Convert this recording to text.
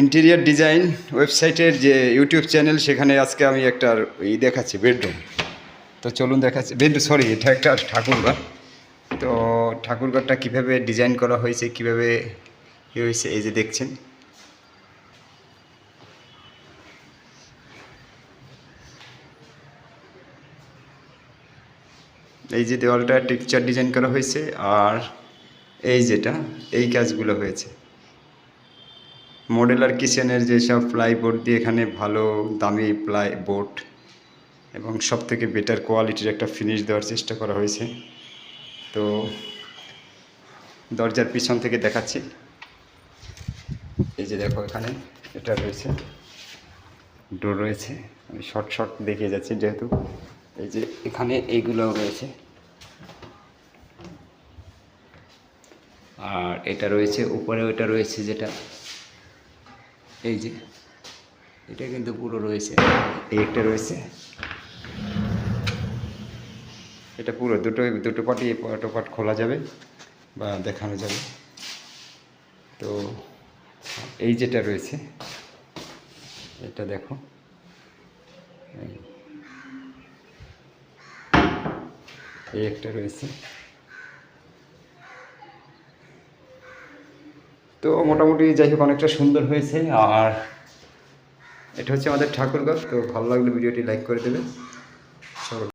Interior design ওয়েবসাইটের যে YouTube channel, সেখানে আজকে আমি একটা দেখাচ্ছি বেডরুম। তো চলুন দেখাচ্ছি বেডরুম, সরি এটা একটা ঠাকুরঘর। তো ঠাকুরঘরটা কীভাবে ডিজাইন করা হয়েছে, কীভাবে হয়েছে, এই যে দেখছেন। এই যে দেওয়ালটা টেক্সচার ডিজাইন করা হয়েছে, আর এই যেটা এই কাজগুলো হয়েছে মডেলার কিচেনের যেসব প্লাইবোর্ড দিয়ে, এখানে ভালো দামি প্লাইবোর্ড এবং সব থেকে বেটার কোয়ালিটির একটা ফিনিশ দেওয়ার চেষ্টা করা হয়েছে। তো দরজার পিছন থেকে দেখাচ্ছি, এই যে দেখো এখানে এটা রয়েছে, ডোর রয়েছে। আমি শর্ট দেখিয়ে যাচ্ছি যেহেতু এই যে এখানে এইগুলো রয়েছে, আর এটা রয়েছে উপরেও, এটা রয়েছে যেটা এই যে এটা কিন্তু পুরো রয়েছে, এই একটা রয়েছে, এটা পুরো দুটো পার্টি পার্ট খোলা যাবে বা দেখানো যাবে। তো এই যেটা রয়েছে এটা দেখো, এই একটা রয়েছে। তো মোটামুটি যাই হোক অনেকটা সুন্দর হয়েছে। আর এটা হচ্ছে আমাদের ঠাকুরঘর। তো ভালো লাগলে ভিডিওটি লাইক করে দেবে।